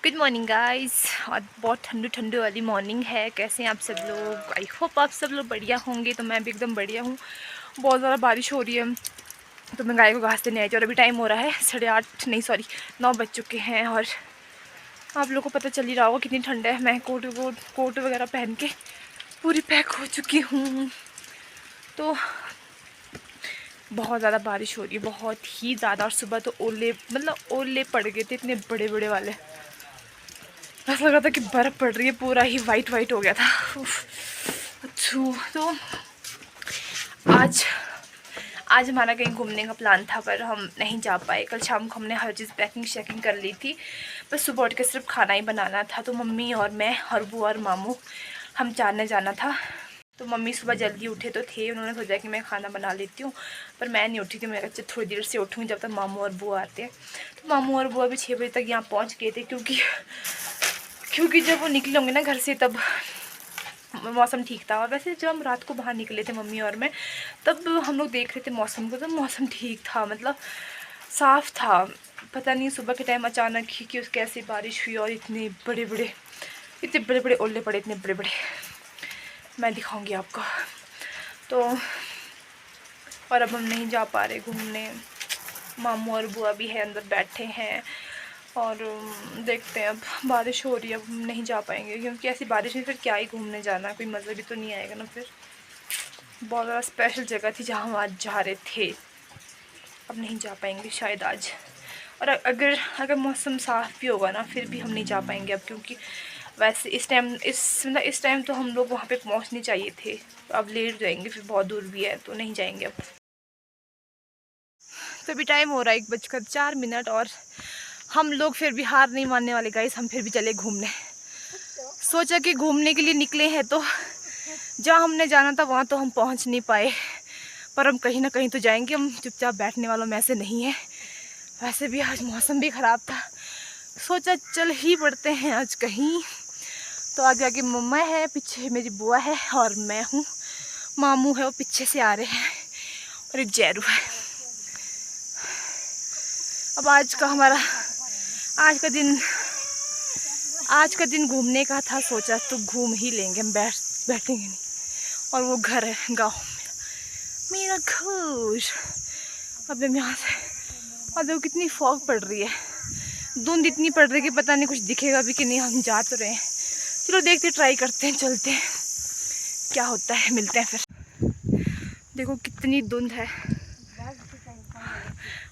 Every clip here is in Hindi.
Good morning guys. और बहुत ठंडू ठंडू वाली मॉर्निंग है। कैसे हैं आप सब लोग? आई होप आप सब लोग बढ़िया होंगे। तो मैं भी एकदम बढ़िया हूँ। बहुत ज़्यादा बारिश हो रही है तो मैं गाय को घास देने आई थी और अभी टाइम हो रहा है 8:30 नहीं सॉरी 9 बज चुके हैं। और आप लोगों को पता चल ही रहा होगा कितनी ठंड है। मैं कोट वगैरह पहन के पूरी पैक हो चुकी हूँ। तो बहुत ज़्यादा बारिश हो रही है, बहुत ही ज़्यादा। और सुबह तो ओले पड़ गए थे, इतने बड़े बड़े वाले। ऐसा लगा था कि बर्फ़ पड़ रही है, पूरा ही वाइट वाइट हो गया था। अच्छा, तो आज आज हमारा कहीं घूमने का प्लान था पर हम नहीं जा पाए। कल शाम को हमने हर चीज़ पैकिंग शैकिंग कर ली थी, बस सुबह उठ के सिर्फ खाना ही बनाना था। तो मम्मी और मैं और बुआ और मामू हम चार ने जाना था। तो मम्मी सुबह जल्दी उठे तो थे, उन्होंने सोचा कि मैं खाना बना लेती हूँ, पर मैं नहीं उठी थी। मैं अच्छा थोड़ी देर से उठूँगी जब तक मामू और बुआ आते हैं। तो मामू और बुआ भी 6 बजे तक यहाँ पहुँच गए थे, क्योंकि जब वो निकले होंगे ना घर से तब मौसम ठीक था। और वैसे जब हम रात को बाहर निकले थे मम्मी और मैं, तब हम लोग देख रहे थे मौसम को, तो मौसम ठीक था, मतलब साफ़ था। पता नहीं सुबह के टाइम अचानक ही कि उसके ऐसी बारिश हुई और इतने बड़े बड़े ओले पड़े, इतने बड़े बड़े। मैं दिखाऊंगी आपको। तो और अब हम नहीं जा पा रहे घूमने। मामू और बुआ भी है अंदर बैठे हैं और देखते हैं। अब बारिश हो रही है, अब हम नहीं जा पाएंगे, क्योंकि ऐसी बारिश में फिर क्या ही घूमने जाना, कोई मज़ा भी तो नहीं आएगा ना। फिर बहुत ज़्यादा स्पेशल जगह थी जहाँ हम आज जा रहे थे। अब नहीं जा पाएंगे शायद आज। और अगर मौसम साफ़ भी होगा ना, फिर भी हम नहीं जा पाएंगे अब, क्योंकि वैसे इस टाइम तो हम लोग वहाँ पे पहुँचने चाहिए थे। तो अब लेट जाएंगे, फिर बहुत दूर भी है तो नहीं जाएंगे अब। तो अभी टाइम हो रहा है 1:04 और हम लोग फिर भी हार नहीं मानने वाले गाइस। हम फिर भी चले घूमने। सोचा कि घूमने के लिए निकले हैं तो जहाँ हमने जाना था वहाँ तो हम पहुँच नहीं पाए, पर हम कहीं ना कहीं तो जाएंगे। हम चुपचाप बैठने वालों में से नहीं है। वैसे भी आज मौसम भी ख़राब था, सोचा चल ही पड़ते हैं आज कहीं। तो आगे आगे मम्मा है, पीछे मेरी बुआ है और मैं हूँ। मामू है वो पीछे से आ रहे हैं और एक जैरू है। अब आज का दिन घूमने का था। सोचा तो घूम ही लेंगे, हम बैठेंगे नहीं। और वो घर है गाँव में, मेरा घर। अब हम यहाँ से, और देखो कितनी फॉग पड़ रही है, धुंध इतनी पड़ रही है कि पता नहीं कुछ दिखेगा भी कि नहीं। हम जा तो रहे हैं, चलो देखते ट्राई करते हैं, चलते हैं क्या होता है, मिलते हैं फिर। देखो कितनी धुंध है।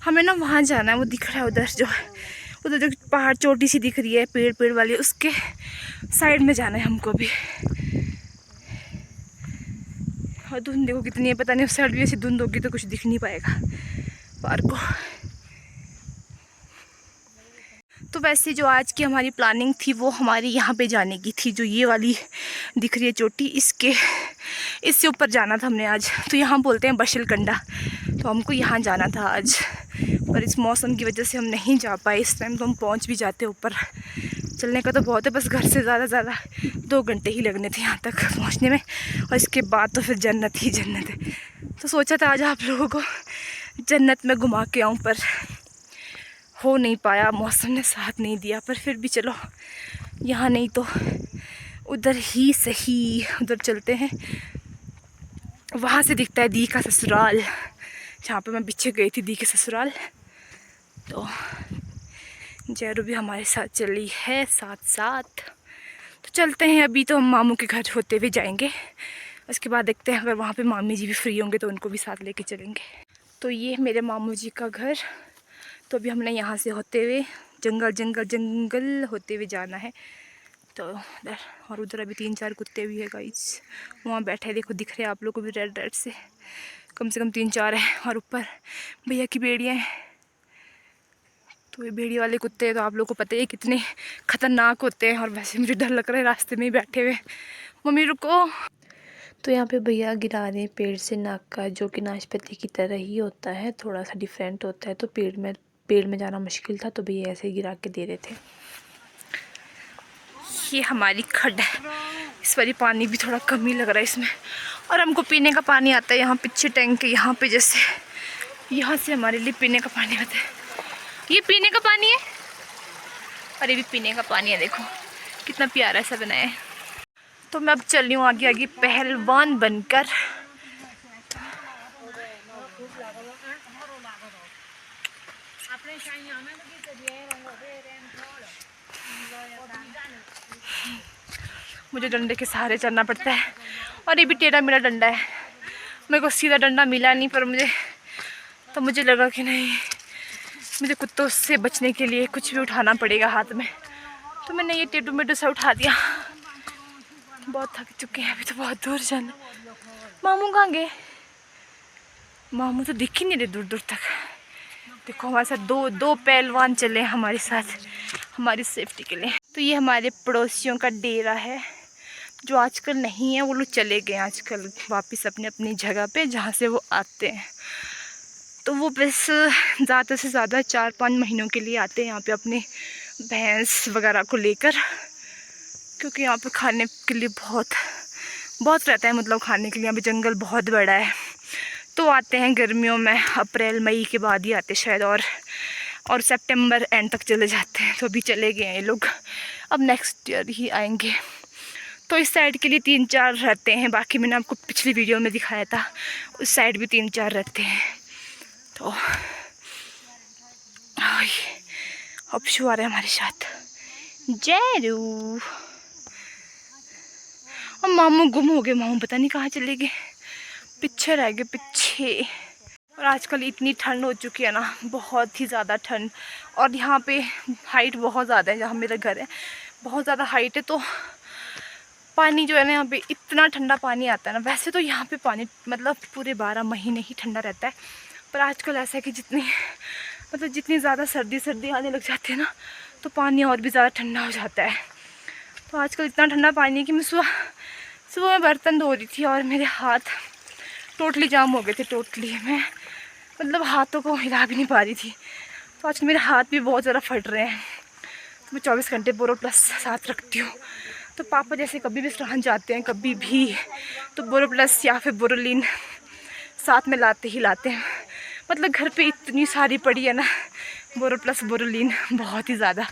हमें ना वहाँ जाना है, वो दिख रहा है उधर, उधर जो पहाड़ चोटी सी दिख रही है, पेड़ वाली, उसके साइड में जाना है हमको भी। और धुंध देखो कितनी है, पता नहीं उस साइड भी ऐसी धुंध होगी तो कुछ दिख नहीं पाएगा पार को। तो वैसे जो आज की हमारी प्लानिंग थी वो हमारी यहाँ पे जाने की थी, जो ये वाली दिख रही है चोटी, इससे ऊपर जाना था हमने आज। तो यहाँ बोलते हैं बशलकंडा, तो हमको यहाँ जाना था आज, पर इस मौसम की वजह से हम नहीं जा पाए। इस टाइम तो हम पहुँच भी जाते ऊपर। चलने का तो बहुत है, बस घर से ज़्यादा 2 घंटे ही लगने थे यहाँ तक पहुँचने में, और इसके बाद तो फिर जन्नत ही जन्नत है। तो सोचा था आज आप लोगों को जन्नत में घुमा के आऊँ, पर हो नहीं पाया, मौसम ने साथ नहीं दिया। पर फिर भी चलो, यहाँ नहीं तो उधर ही सही, उधर चलते हैं। वहाँ से दिखता है दी का ससुराल, जहाँ पे मैं पीछे गई थी, दी के ससुराल। तो जैरू भी हमारे साथ चली है साथ। तो चलते हैं। अभी तो हम मामू के घर होते हुए जाएंगे, उसके बाद देखते हैं अगर वहाँ पे मामी जी भी फ्री होंगे तो उनको भी साथ लेके चलेंगे। तो ये मेरे मामू जी का घर। तो अभी हमने यहाँ से होते हुए जंगल होते हुए जाना है। तो उधर, और उधर अभी 3-4 कुत्ते भी है गाइस, वहाँ बैठे, देखो दिख रहे हैं आप लोग को भी रेड से, कम से कम 3-4 है। और ऊपर भैया की भेड़ियाँ हैं। तो ये भेड़ी वाले कुत्ते तो आप लोग को पता है कितने खतरनाक होते हैं। और वैसे मुझे डर लग रहा है रास्ते में ही बैठे हुए। मम्मी रुको। तो यहाँ पे भैया गिरा रहे हैं पेड़ से नाका, जो कि नाशपाती की तरह ही होता है, थोड़ा सा डिफरेंट होता है। तो पेड़ में जाना मुश्किल था तो भैया ऐसे ही गिरा के दे रहे थे। ये हमारी खड्ड है, इस वाली पानी भी थोड़ा कम ही लग रहा है इसमें। और हमको पीने का पानी आता है यहाँ पीछे टैंक के यहाँ पे, जैसे यहाँ से हमारे लिए पीने का पानी आता है। ये पीने का पानी है। और ये भी पीने का पानी है, देखो कितना प्यारा सा बनाया है। तो मैं अब चल रही हूँ आगे आगे पहलवान बनकर। मुझे डंडे के सहारे चलना पड़ता है और ये भी टेढ़ा मेरा डंडा है। मेरे को सीधा डंडा मिला नहीं, पर मुझे लगा कि नहीं, मुझे कुत्तों से बचने के लिए कुछ भी उठाना पड़ेगा हाथ में, तो मैंने ये टेटू मेटू सा उठा दिया। बहुत थक चुके हैं, अभी तो बहुत दूर जाना। मामू कहाँ गए? मामू तो दिख ही नहीं रहे दूर दूर तक। देखो हमारे साथ दो पहलवान चले हमारे साथ, हमारी सेफ्टी के लिए। तो ये हमारे पड़ोसियों का डेरा है, जो आजकल नहीं है, वो लोग चले गए आजकल वापस अपने अपनी जगह पे जहाँ से वो आते हैं। तो वो बस ज़्यादा से ज़्यादा 4-5 महीनों के लिए आते हैं यहाँ पे अपने भैंस वगैरह को लेकर, क्योंकि यहाँ पे खाने के लिए बहुत रहता है, मतलब खाने के लिए यहाँ पे जंगल बहुत बड़ा है। तो आते हैं गर्मियों में, अप्रैल मई के बाद ही आते शायद, और सितंबर एंड तक चले जाते हैं। तो अभी चले गए हैं ये लोग, अब नेक्स्ट ईयर ही आएंगे। तो इस साइड के लिए 3-4 रहते हैं, बाकी मैंने आपको पिछली वीडियो में दिखाया था, उस साइड भी 3-4 रहते हैं। तो अब शू आ रहे हैं हमारे साथ, जयरू। और मामू गुम हो गए, मामू पता नहीं कहाँ चले गए, पीछे रह गए पीछे। और आजकल इतनी ठंड हो चुकी है ना, बहुत ही ज़्यादा ठंड। और यहाँ पे हाइट बहुत ज़्यादा है, जहाँ मेरा घर है बहुत ज़्यादा हाइट है, तो पानी जो है ना यहाँ पे इतना ठंडा पानी आता है ना। वैसे तो यहाँ पे पानी मतलब पूरे 12 महीने ही ठंडा रहता है, पर आजकल ऐसा है कि जितनी ज़्यादा सर्दी आने लग जाती है ना, तो पानी और भी ज़्यादा ठंडा हो जाता है। तो आजकल इतना ठंडा पानी है कि मैं सुबह में बर्तन धो रही थी और मेरे हाथ टोटली जाम हो गए थे। टोटली मैं मतलब हाथों को हिला भी नहीं पा रही थी। तो आजकल मेरे हाथ भी बहुत ज़्यादा फट रहे हैं। तो मैं 24 घंटे बोरोप्लस साथ रखती हूँ। तो पापा जैसे कभी भी सहन जाते हैं, कभी भी, तो बोरोप्लस या फिर बोरोलिन साथ में लाते हैं। मतलब घर पे इतनी सारी पड़ी है ना बोरोप्लस बोरोलिन, बहुत ही ज़्यादा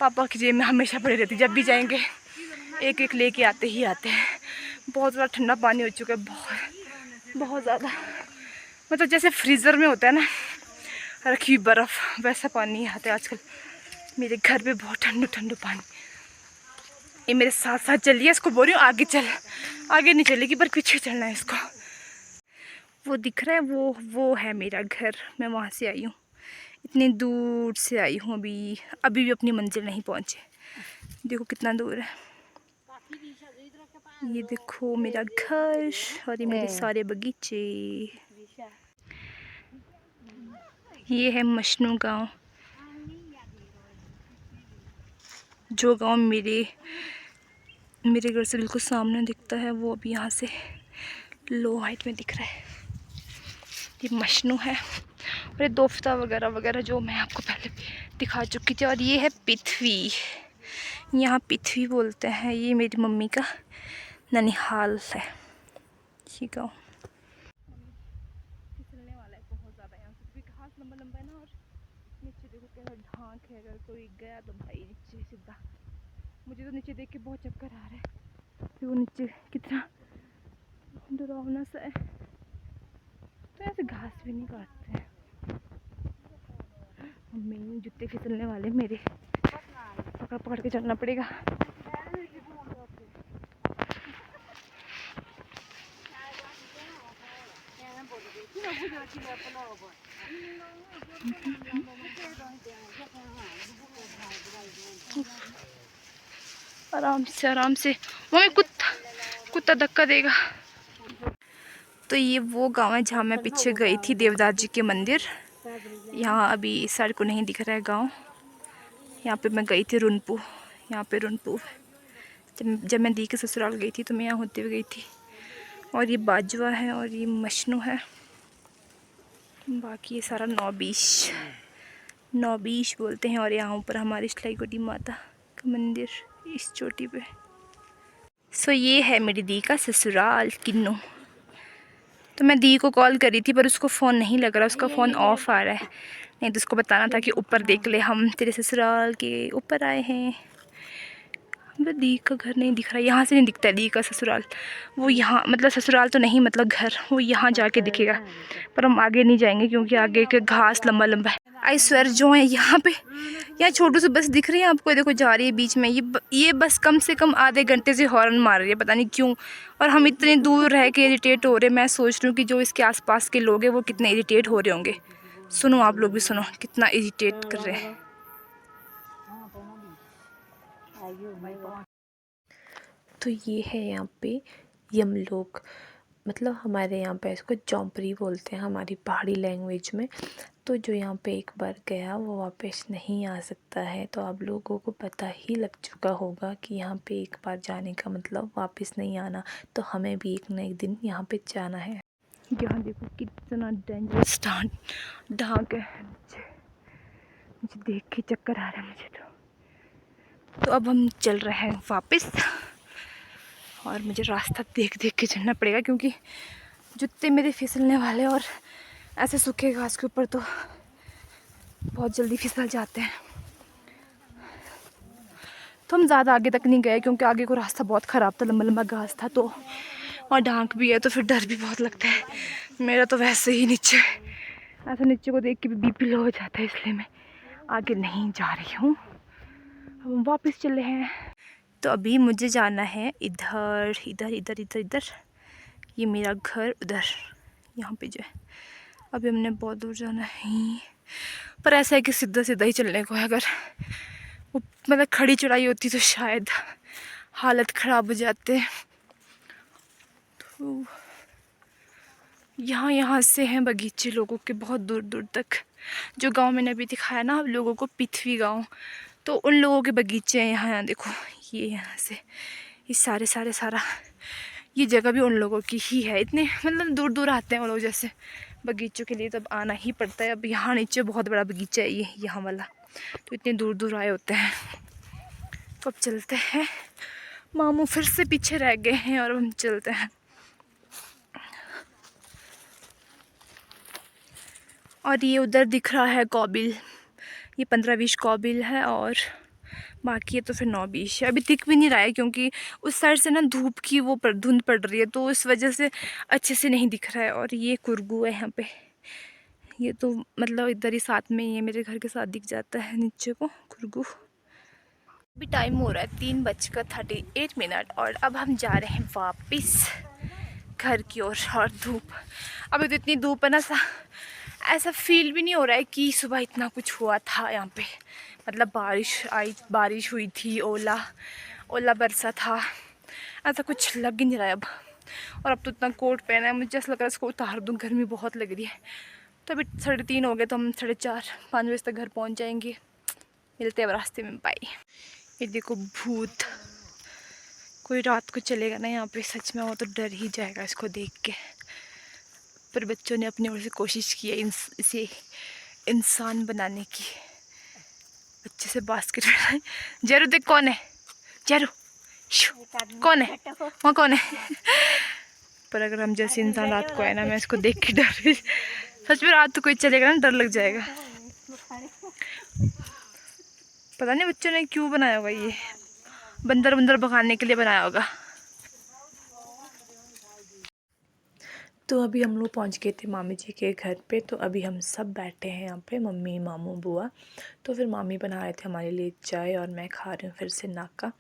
पापा की जेब में हमेशा पड़ी रहती। जब भी जाएंगे एक एक लेके आते हैं। बहुत ज़्यादा ठंडा पानी हो चुका है, बहुत ज़्यादा, मतलब जैसे फ्रीज़र में होता है ना रखी हुई बर्फ़, वैसा पानी आता है आजकल मेरे घर पे। बहुत ठंडू पानी। ये मेरे साथ साथ चलिए, इसको बोल रही हूँ आगे चल, आगे नहीं चलेगी पर पीछे चलना है इसको। वो दिख रहा है, वो है मेरा घर। मैं वहाँ से आई हूँ, इतनी दूर से आई हूँ, अभी भी अपनी मंजिल नहीं पहुँचे। देखो कितना दूर है। ये देखो मेरा घर और ये मेरे सारे बगीचे। ये है मशनू गांव, जो गांव मेरे घर से बिल्कुल सामने दिखता है, वो अभी यहाँ से लो हाइट में दिख रहा है। ये मशनू है और ये दोफ्ता वगैरह जो मैं आपको पहले दिखा चुकी थी। और ये है पृथ्वी, यहाँ पृथ्वी बोलते हैं। ये मेरी मम्मी का ननिहाल है, ये गाँव। फिसलने वाला है बहुत ज़्यादा यहाँ से, क्योंकि घास लंबा है ना, और नीचे देखो कैसा ढांक है, अगर कोई गया तो भाई नीचे सीधा। मुझे तो नीचे देख के बहुत चक्कर आ रहा है, वो नीचे कितना डरावना सा है। तो ऐसे घास भी नहीं काटते हैं। मम्मी जूते फिसलने वाले मेरे, पकड़ के चलना पड़ेगा। आराम से मम्मी, कुत्ता धक्का देगा। तो ये वो गांव है जहाँ मैं पीछे गई थी, देवदास जी के मंदिर। यहाँ अभी इस साइड को नहीं दिख रहा है गांव। यहाँ पे मैं गई थी रुनपू, यहाँ पे रुनपू। जब मैं दी के ससुराल गई थी तो मैं यहाँ होते हुए गई थी। और ये बाजवा है और ये मशनू है, बाकी ये सारा नौबीश बोलते हैं। और यहाँ ऊपर हमारी इस्लाई माता का मंदिर इस चोटी पे। सो ये है मेरी दी का ससुराल किन्नू। तो मैं दी को कॉल करी थी पर उसको फ़ोन नहीं लग रहा, उसका फ़ोन ऑफ आ रहा है। नहीं तो उसको बताना था कि ऊपर देख ले, हम तेरे ससुराल के ऊपर आए हैं। दी का घर नहीं दिख रहा, यहाँ से नहीं दिखता है दी का ससुराल। वो यहाँ मतलब ससुराल तो नहीं, मतलब घर वो यहाँ जाके दिखेगा, पर हम आगे नहीं जाएंगे क्योंकि आगे के घास लंबा लंबा है। आई स्वेयर जो है यहाँ पे, यहाँ छोटू सी बस दिख रही है आपको, देखो जा रही है बीच में। ये बस कम से कम आधे घंटे से हॉर्न मार रही है, पता नहीं क्यों। और हम इतने दूर रह के इरिटेट हो रहे हैं। मैं सोच रही हूँ कि जो इसके आसपास के लोग हैं वो कितने इरिटेट हो रहे होंगे। सुनो आप लोग भी सुनो कितना इरिटेट कर रहे हैं। तो ये है यहाँ पे यम लोग, मतलब हमारे यहाँ पे इसको चौंपरी बोलते हैं हमारी पहाड़ी लैंग्वेज में। तो जो यहाँ पे एक बार गया वो वापस नहीं आ सकता है। तो आप लोगों को पता ही लग चुका होगा कि यहाँ पे एक बार जाने का मतलब वापस नहीं आना। तो हमें भी एक न एक दिन यहाँ पे जाना है। यहाँ देखो कितना डेंजरस ढाक है, मुझे देख के चक्कर आ रहा है मुझे तो अब हम चल रहे हैं वापस। और मुझे रास्ता देख देख के चलना पड़ेगा क्योंकि जूते मेरे फिसलने वाले, और ऐसे सूखे घास के ऊपर तो बहुत जल्दी फिसल जाते हैं। तो हम ज़्यादा आगे तक नहीं गए क्योंकि आगे को रास्ता बहुत ख़राब था, लंबा लंबा घास था तो, और ढांक भी है तो फिर डर भी बहुत लगता है। मेरा तो वैसे ही नीचे, ऐसा नीचे को देख के भी बीपी लो हो जाता है, इसलिए मैं आगे नहीं जा रही हूँ। अब हम वापस चले हैं। तो अभी मुझे जाना है इधर इधर इधर इधर इधर, ये मेरा घर उधर यहाँ पे जो है। अभी हमने बहुत दूर जाना है, पर ऐसा है कि सीधा सीधा ही चलने को है। अगर वो मतलब खड़ी चढ़ाई होती तो शायद हालत ख़राब हो जाते। तो यहाँ से हैं बगीचे लोगों के बहुत दूर दूर तक। जो गांव मैंने अभी दिखाया ना आप लोगों को, पिथवी गांव, तो उन लोगों के बगीचे हैं यहाँ। देखो ये यहाँ से ये सारा ये जगह भी उन लोगों की ही है। इतने मतलब दूर दूर आते हैं वो लोग जैसे बगीचों के लिए, तब आना ही पड़ता है। अब यहाँ नीचे बहुत बड़ा बगीचा है ये यहाँ वाला, तो इतने दूर दूर आए होते हैं। तो अब चलते हैं, मामू फिर से पीछे रह गए हैं और हम चलते हैं। और ये उधर दिख रहा है कौबिल, ये 15-20 कौबिल है और बाकी है तो फिर 9-20 है। अभी दिख भी नहीं रहा है क्योंकि उस साइड से ना धूप की वो धुंध पड़ रही है, तो इस वजह से अच्छे से नहीं दिख रहा है। और ये कुरगू है यहाँ पे, ये तो मतलब इधर ही साथ में ही है, मेरे घर के साथ दिख जाता है नीचे को कुरगू। अभी टाइम हो रहा है 3:38 और अब हम जा रहे हैं वापस घर की ओर। और धूप, अभी तो इतनी धूप है ना, ऐसा फील भी नहीं हो रहा है कि सुबह इतना कुछ हुआ था यहाँ पे। मतलब बारिश हुई थी, ओला बरसा था, ऐसा कुछ लग ही नहीं रहा है अब। और अब तो इतना कोट पहना है, मुझे ऐसा लग रहा है इसको उतार दूँ, गर्मी बहुत लग रही है। तो अभी 3:30 हो गए, तो हम 4:30-5 बजे तक घर पहुँच जाएंगे। मिलते हैं अब रास्ते में, बाय। ये देखो भूत, कोई रात को चलेगा ना यहाँ पे, सच में वो तो डर ही जाएगा इसको देख के। पर बच्चों ने अपनी ओर से कोशिश की है इसे इंसान बनाने की। बच्चे से बास्केट बनाए। जरू देख कौन है, जरू कौन है, वहाँ कौन है। पर अगर हम जैसे इंसान रात को आए ना, मैं इसको देख के डर, सच में रात को कोई चलेगा ना डर लग जाएगा। पता नहीं बच्चों ने क्यों बनाया होगा, ये बंदर भगाने के लिए बनाया होगा। तो अभी हम लोग पहुँच गए थे मामी जी के घर पे। तो अभी हम सब बैठे हैं यहाँ पे, मम्मी, मामू, बुआ। तो फिर मामी बना रहे थे हमारे लिए चाय और मैं खा रही हूँ फिर से नाका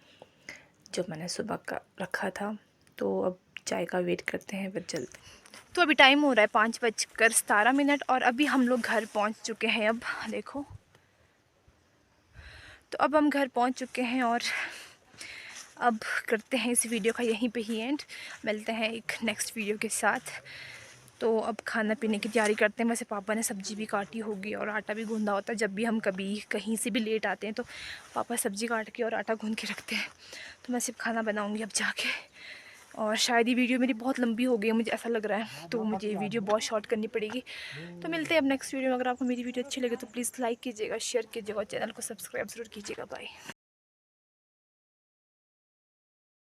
जो मैंने सुबह का रखा था। तो अब चाय का वेट करते हैं, फिर चलते हैं। तो अभी टाइम हो रहा है 5:17 और अभी हम लोग घर पहुँच चुके हैं। अब देखो, तो अब हम घर पहुँच चुके हैं और अब करते हैं इस वीडियो का यहीं पे ही एंड। मिलते हैं एक नेक्स्ट वीडियो के साथ। तो अब खाना पीने की तैयारी करते हैं। वैसे पापा ने सब्ज़ी भी काटी होगी और आटा भी गूंदा होता है। जब भी हम कभी कहीं से भी लेट आते हैं तो पापा सब्ज़ी काट के और आटा गूंद के रखते हैं। तो मैं सिर्फ खाना बनाऊँगी अब जाके। और शायद ये वीडियो मेरी बहुत लंबी हो गई है, मुझे ऐसा लग रहा है, तो मुझे ये वीडियो बहुत शॉर्ट करनी पड़ेगी। तो मिलते हैं अब नेक्स्ट वीडियो में। अगर आपको मेरी वीडियो अच्छी लगे तो प्लीज़ लाइक कीजिएगा, शेयर कीजिएगा और चैनल को सब्सक्राइब ज़रूर कीजिएगा। बाय।